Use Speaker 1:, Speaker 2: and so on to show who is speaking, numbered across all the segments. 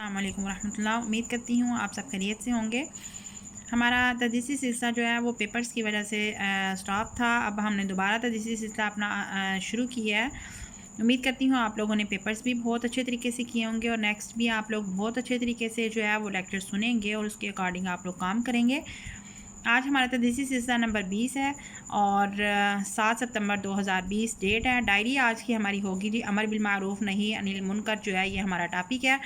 Speaker 1: السلام علیکم ورحمۃ اللہ۔ امید کرتی ہوں آپ سب خیریت سے ہوں گے۔ ہمارا تدریسی سلسلہ جو ہے وہ پیپرز کی وجہ سے سٹاپ تھا۔ اب ہم نے دوبارہ تدریسی سلسلہ اپنا شروع کیا ہے۔ امید کرتی ہوں آپ لوگوں نے پیپرز بھی بہت اچھے طریقے سے کیے ہوں گے اور نیکسٹ بھی آپ لوگ بہت اچھے طریقے سے جو ہے وہ لیکچر سنیں گے اور اس کے اکارڈنگ آپ لوگ کام کریں گے۔ آج ہمارا تدریسی سلسلہ نمبر 20 ہے اور 7 ستمبر 2020 ڈیٹ ہے۔ ڈائری آج کی ہماری ہوگی جی امر بالمعروف نہی عن المنکر جو ہے یہ ہمارا ٹاپک ہے۔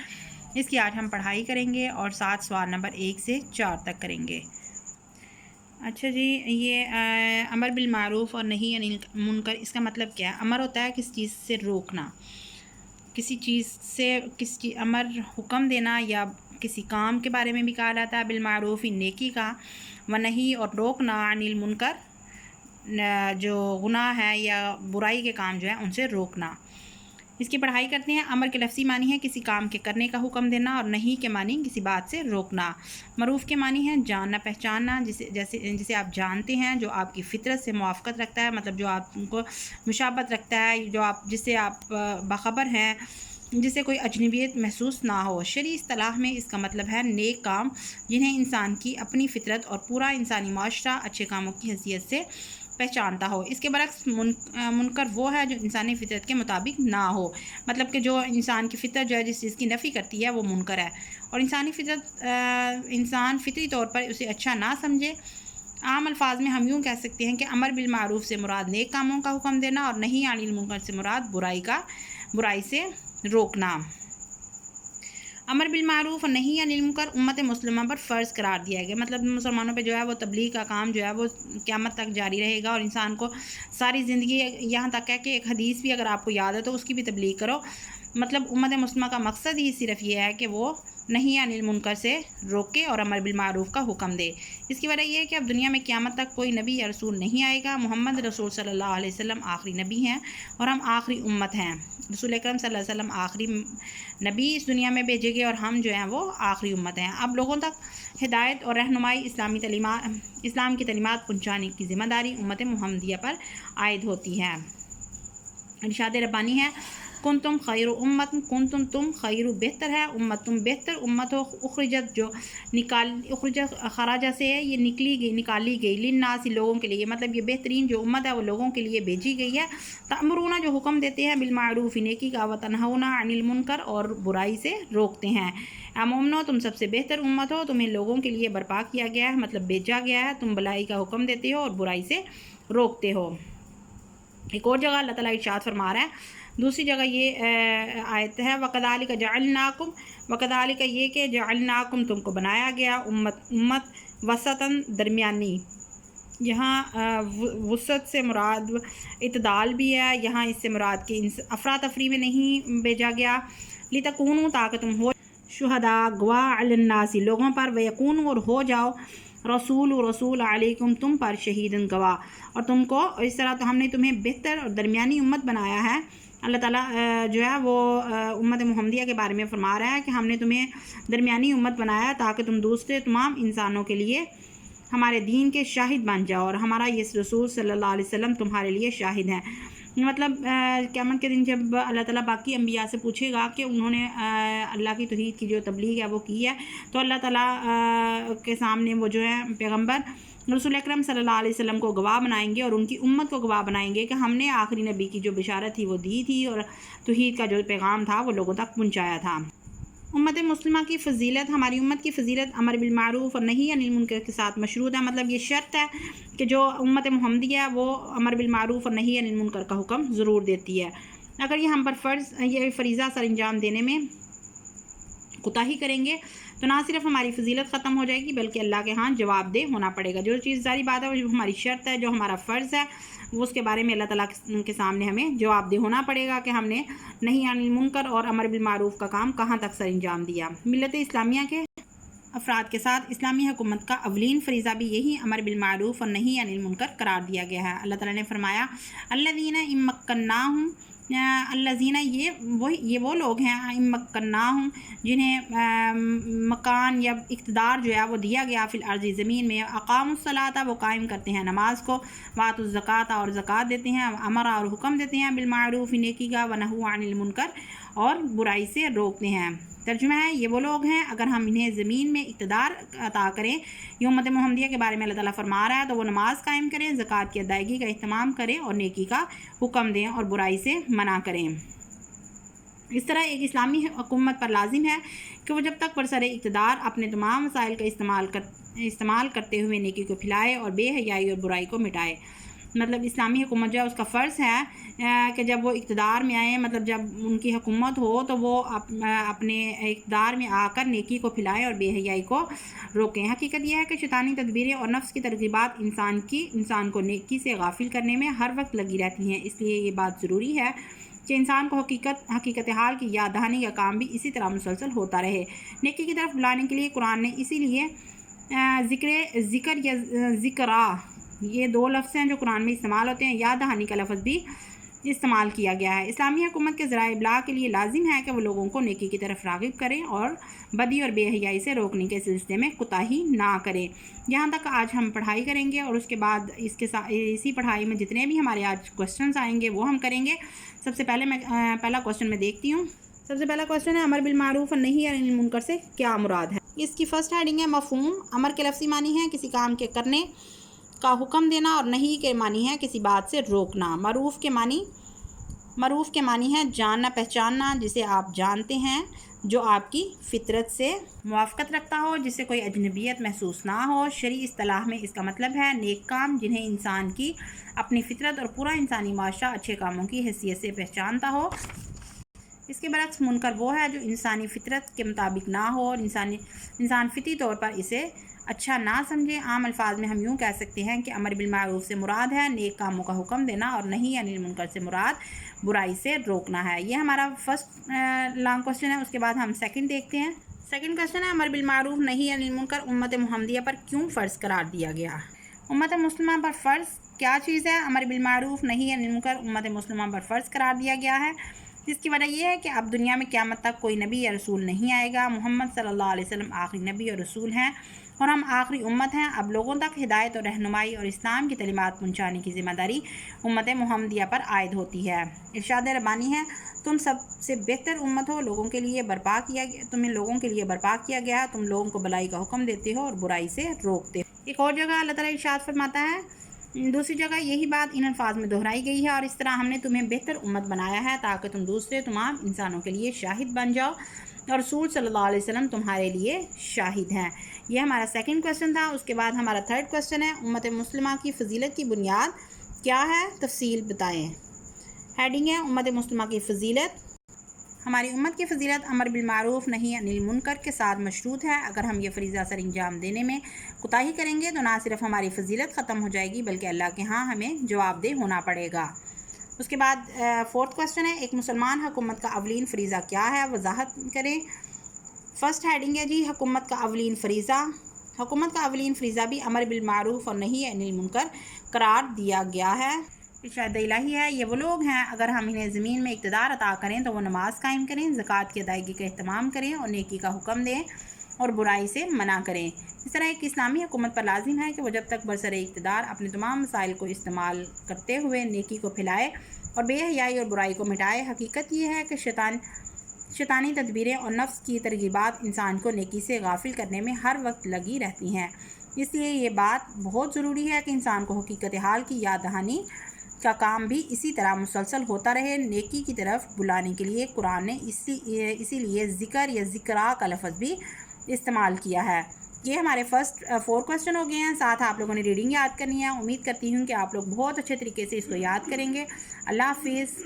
Speaker 1: اس کی آج ہم پڑھائی کریں گے اور 7 سوال نمبر 1 سے 4 تک کریں گے۔ اچھا جی، یہ امر بالمعروف اور نہی عن المنکر اس کا مطلب کیا ہے؟ امر ہوتا ہے کسی چیز سے روکنا، کسی چیز سے امر حکم دینا یا کسی کام کے بارے میں بھی کہا جاتا ہے بالمعروف نیکی کا، و نہی اور روکنا عن المنکر جو گناہ ہے یا برائی کے کام جو ہے ان سے روکنا۔ اس کی پڑھائی کرتے ہیں۔ امر کے لفظی معنی ہے کسی کام کے کرنے کا حکم دینا اور نہی کے معنی کسی بات سے روکنا۔ معروف کے معنی ہے جاننا پہچاننا، جسے آپ جانتے ہیں، جو آپ کی فطرت سے موافقت رکھتا ہے، مطلب جو آپ کو مشابہت رکھتا ہے، جس سے آپ باخبر ہیں، جسے کوئی اجنبیت محسوس نہ ہو۔ شرعی اصطلاح میں اس کا مطلب ہے نیک کام جنہیں انسان کی اپنی فطرت اور پورا انسانی معاشرہ اچھے کاموں کی حیثیت سے پہچانتا ہو۔ اس کے برعکس منکر وہ ہے جو انسانی فطرت کے مطابق نہ ہو، مطلب کہ جو انسان کی فطرت جو ہے جس چیز کی نفی کرتی ہے وہ منکر ہے اور انسانی فطرت انسان فطری طور پر اسے اچھا نہ سمجھے۔ عام الفاظ میں ہم یوں کہہ سکتے ہیں کہ امر بالمعروف سے مراد نیک کاموں کا حکم دینا اور نہی عن المنکر سے مراد برائی سے روکنا۔ امر بالمعروف اور نہی عن المنکر امت مسلمہ پر فرض قرار دیا گیا، مطلب مسلمانوں پہ جو ہے وہ تبلیغ کا کام جو ہے وہ قیامت تک جاری رہے گا اور انسان کو ساری زندگی، یہاں تک ہے کہ ایک حدیث بھی اگر آپ کو یاد ہے تو اس کی بھی تبلیغ کرو۔ مطلب امت مسلمہ کا مقصد ہی صرف یہ ہے کہ وہ نہی عن المنکر سے روکے اور امر بالمعروف کا حکم دے۔ اس کی وجہ یہ ہے کہ اب دنیا میں قیامت تک کوئی نبی یا رسول نہیں آئے گا۔ محمد رسول صلی اللہ علیہ وسلم آخری نبی ہیں اور ہم آخری امت ہیں۔ رسول اکرم صلی اللہ علیہ وسلم آخری نبی اس دنیا میں بھیجے گئے اور ہم جو ہیں وہ آخری امت ہیں۔ اب لوگوں تک ہدایت اور رہنمائی اسلام کی تعلیمات پہنچانے کی ذمہ داری امت محمدیہ پر عائد ہوتی ہے۔ ارشاد ربانی ہے کنتم خیر امت، کنتم تم خیر بہتر ہے امت، تم بہتر امت ہو، اخرجت جو اخرجت خراجہ سے ہے، یہ نکالی گئی للناس لوگوں کے لیے، مطلب یہ بہترین جو امت ہے وہ لوگوں کے لیے بھیجی گئی ہے۔ تأمرون جو حکم دیتے ہیں بالمعروف نیکی کا، وتنہون عن المنکر اور برائی سے روکتے ہیں۔ اے مومنو تم سب سے بہتر امت ہو، تمہیں لوگوں کے لیے برپا کیا گیا ہے، مطلب بھیجا گیا ہے، تم بھلائی کا حکم دیتے ہو اور برائی سے روکتے ہو۔ ایک اور جگہ اللہ تعالیٰ ارشاد فرما رہا ہے، دوسری جگہ یہ آیت ہے وَكَذَلِكَ جَعَلْنَاكُمْ، وَكَذَلِكَ یہ کہ جَعَلْنَاكُمْ تم کو بنایا گیا امت وسطاً درمیانی، یہاں وسط سے مراد اعتدال بھی ہے، یہاں اس سے مراد کہ افراتفری میں نہیں بھیجا گیا، لِتَكُونُوا تاکہ تم ہو شہداء گواہ علی الناس لوگوں پر، وَيَكُونُوا اور ہو جاؤ رسول علیکم تم پر شہیدن گواہ، اور تم کو اس طرح تو ہم نے تمہیں بہتر اور درمیانی امت بنایا ہے۔ اللہ تعالیٰ جو ہے وہ امت محمدیہ کے بارے میں فرما رہا ہے کہ ہم نے تمہیں درمیانی امت بنایا تاکہ تم دوسرے تمام انسانوں کے لیے ہمارے دین کے شاہد بن جاؤ اور ہمارا یہ رسول صلی اللہ علیہ وسلم تمہارے لیے شاہد ہیں۔ مطلب قیامت کے دن جب اللہ تعالیٰ باقی انبیاء سے پوچھے گا کہ انہوں نے اللہ کی توحید کی جو تبلیغ ہے وہ کی ہے، تو اللہ تعالیٰ کے سامنے وہ جو ہے پیغمبر رسول اکرم صلی اللہ علیہ وسلم کو گواہ بنائیں گے اور ان کی امت کو گواہ بنائیں گے کہ ہم نے آخری نبی کی جو بشارت تھی وہ دی تھی اور توحید کا جو پیغام تھا وہ لوگوں تک پہنچایا تھا۔ امت مسلمہ کی فضیلت، ہماری امت کی فضیلت امر بالمعروف اور نہی عن المنکر کے ساتھ مشروط ہے، مطلب یہ شرط ہے کہ جو امت محمدیہ ہے وہ امر بالمعروف اور نہی عن المنکر کا حکم ضرور دیتی ہے۔ اگر یہ ہم پر یہ فریضہ سر انجام دینے میں کوتاہی کریں گے تو نہ صرف ہماری فضیلت ختم ہو جائے گی بلکہ اللہ کے ہاں جواب دہ ہونا پڑے گا۔ جو چیز ظاہری بات ہے وہ جو ہماری شرط ہے، جو ہمارا فرض ہے، وہ اس کے بارے میں اللہ تعالیٰ کے سامنے ہمیں جواب دہ ہونا پڑے گا کہ ہم نے نہی عن المنکر اور امر بالمعروف کا کام کہاں تک سر انجام دیا۔ ملت اسلامیہ کے افراد کے ساتھ اسلامی حکومت کا اولین فریضہ بھی یہی امر بالمعروف اور نہی عن المنکر قرار دیا گیا ہے۔ اللہ تعالیٰ نے فرمایا الذین ان مکناہم، الذین یہ وہ لوگ ہیں ان مکناہم جنہیں مکان یا اقتدار جو ہے وہ دیا گیا فی الارض زمین میں، اقاموا الصلاۃ وہ قائم کرتے ہیں نماز کو، وآتوا الزکوٰۃ اور زکوٰۃ دیتے ہیں، امر اور حکم دیتے ہیں بالمعروف نیکی کا، ونہوا عن المنکر اور برائی سے روکتے ہیں۔ ترجمہ ہے، یہ وہ لوگ ہیں اگر ہم انہیں زمین میں اقتدار عطا کریں، یہ امت محمدیہ کے بارے میں اللہ تعالیٰ فرما رہا ہے، تو وہ نماز قائم کریں، زکوٰۃ کی ادائیگی کا اہتمام کریں اور نیکی کا حکم دیں اور برائی سے منع کریں۔ اس طرح ایک اسلامی حکومت پر لازم ہے کہ وہ جب تک برسر اقتدار اپنے تمام وسائل کا استعمال کرتے ہوئے نیکی کو پھیلائے اور بے حیائی اور برائی کو مٹائے۔ مطلب اسلامی حکومت جو ہے اس کا فرض ہے کہ جب وہ اقتدار میں آئیں، مطلب جب ان کی حکومت ہو تو وہ اپنے اقتدار میں آ کر نیکی کو پھیلائیں اور بے حیائی کو روکیں۔ حقیقت یہ ہے کہ شیطانی تدبیریں اور نفس کی ترغیبات انسان کو نیکی سے غافل کرنے میں ہر وقت لگی رہتی ہیں، اس لیے یہ بات ضروری ہے کہ انسان کو حقیقت حال کی یاد دہانی کا کام بھی اسی طرح مسلسل ہوتا رہے۔ نیکی کی طرف بلانے کے لیے قرآن نے اسی لیے ذکر یا ذکرا، یہ دو لفظ ہیں جو قرآن میں استعمال ہوتے ہیں، یاد دہانی کا لفظ بھی استعمال کیا گیا ہے۔ اسلامی حکومت کے ذرائع ابلاغ کے لیے لازم ہے کہ وہ لوگوں کو نیکی کی طرف راغب کریں اور بدی اور بے حیائی سے روکنے کے سلسلے میں کوتاہی نہ کریں۔ یہاں تک آج ہم پڑھائی کریں گے اور اس کے بعد اسی پڑھائی میں جتنے بھی ہمارے آج کوسچنز آئیں گے وہ ہم کریں گے۔ سب سے پہلے میں پہلا کوسچن میں دیکھتی ہوں۔ سب سے پہلا کوسچن ہے، امر بالمعروف اور نہی عن المنکر سے کیا مراد ہے؟ اس کی فرسٹ ہیڈنگ ہے مفہوم۔ امر کے لفظی معنی ہے کسی کام کے کرنے کا حکم دینا اور نہی کے معنی ہے کسی بات سے روکنا۔ معروف کے معنی ہے جاننا پہچاننا، جسے آپ جانتے ہیں، جو آپ کی فطرت سے موافقت رکھتا ہو، جس سے کوئی اجنبیت محسوس نہ ہو۔ شرعی اصطلاح میں اس کا مطلب ہے نیک کام، جنہیں انسان کی اپنی فطرت اور پورا انسانی معاشرہ اچھے کاموں کی حیثیت سے پہچانتا ہو۔ اس کے برعکس منکر وہ ہے جو انسانی فطرت کے مطابق نہ ہو اور انسان فطری طور پر اسے اچھا نہ سمجھے۔ عام الفاظ میں ہم یوں کہہ سکتے ہیں کہ امر بالمعروف سے مراد ہے نیک کاموں کا حکم دینا اور نہی عن المنکر سے مراد برائی سے روکنا ہے۔ یہ ہمارا فرسٹ لانگ کوسچن ہے۔ اس کے بعد ہم سیکنڈ دیکھتے ہیں۔ سیکنڈ کوسچن ہے، امر بالمعروف نہی عن المنکر امت محمدیہ پر کیوں فرض قرار دیا گیا؟ امت مسلمہ پر فرض کیا چیز ہے؟ امر بالمعروف نہی عن المنکر امت مسلمہ پر فرض قرار دیا گیا ہے۔ اس کی وجہ یہ ہے کہ اب دنیا میں قیامت تک کوئی نبی یا رسول نہیں آئے گا۔ محمد صلی اللہ علیہ وسلم آخری نبی اور رسول ہیں اور ہم آخری امت ہیں۔ اب لوگوں تک ہدایت اور رہنمائی اور اسلام کی تعلیمات پہنچانے کی ذمہ داری امت محمدیہ پر عائد ہوتی ہے۔ ارشاد ربانی ہے، تم سب سے بہتر امت ہو، تمہیں لوگوں کے لیے برپا کیا گیا ہے، تم لوگوں کو بھلائی کا حکم دیتے ہو اور برائی سے روکتے ہو۔ ایک اور جگہ اللہ تعالیٰ ارشاد فرماتا ہے، دوسری جگہ یہی بات ان الفاظ میں دہرائی گئی ہے، اور اس طرح ہم نے تمہیں بہتر امت بنایا ہے تاکہ تم دوسرے تمام انسانوں کے لیے شاہد بن جاؤ، اور رسول صلی اللہ علیہ وسلم تمہارے لیے شاہد ہیں۔ یہ ہمارا سیکنڈ کوسچن تھا۔ اس کے بعد ہمارا تھرڈ کوسچن ہے، امت مسلمہ کی فضیلت کی بنیاد کیا ہے؟ تفصیل بتائیں۔ ہیڈنگ ہے امت مسلمہ کی فضیلت۔ ہماری امت کی فضیلت امر بالمعروف نہی عن المنکر کے ساتھ مشروط ہے۔ اگر ہم یہ فریضہ سر انجام دینے میں کوتاہی کریں گے تو نہ صرف ہماری فضیلت ختم ہو جائے گی بلکہ اللہ کے ہاں ہمیں جواب دہ ہونا پڑے گا۔ اس کے بعد فورتھ کوسچن ہے، ایک مسلمان حکومت کا اولین فریضہ کیا ہے؟ وضاحت کریں۔ فرسٹ ہیڈنگ ہے جی حکومت کا اولین فریضہ۔ حکومت کا اولین فریضہ بھی امر بالمعروف اور نہی عن المنکر قرار دیا گیا ہے۔ ارشاد الہی ہے، یہ وہ لوگ ہیں اگر ہم انہیں زمین میں اقتدار عطا کریں تو وہ نماز قائم کریں، زکوٰۃ کی ادائیگی کا اہتمام کریں اور نیکی کا حکم دیں اور برائی سے منع کریں۔ اس طرح ایک اسلامی حکومت پر لازم ہے کہ وہ جب تک برسر اقتدار اپنے تمام وسائل کو استعمال کرتے ہوئے نیکی کو پھیلائے اور بے حیائی اور برائی کو مٹائے۔ حقیقت یہ ہے کہ شیطانی تدبیریں اور نفس کی ترغیبات انسان کو نیکی سے غافل کرنے میں ہر وقت لگی رہتی ہیں، اس لیے یہ بات بہت ضروری ہے کہ انسان کو حقیقت حال کی یاد دہانی کا کام بھی اسی طرح مسلسل ہوتا رہے۔ نیکی کی طرف بلانے کے لیے قرآن نے اسی لیے ذکر یا ذکرا کا لفظ بھی استعمال کیا ہے۔ یہ ہمارے فرسٹ 4 کوسچن ہو گئے ہیں۔ ساتھ آپ لوگوں نے ریڈنگ یاد کرنی ہے۔ امید کرتی ہوں کہ آپ لوگ بہت اچھے طریقے سے اس کو یاد کریں گے۔ اللہ حافظ۔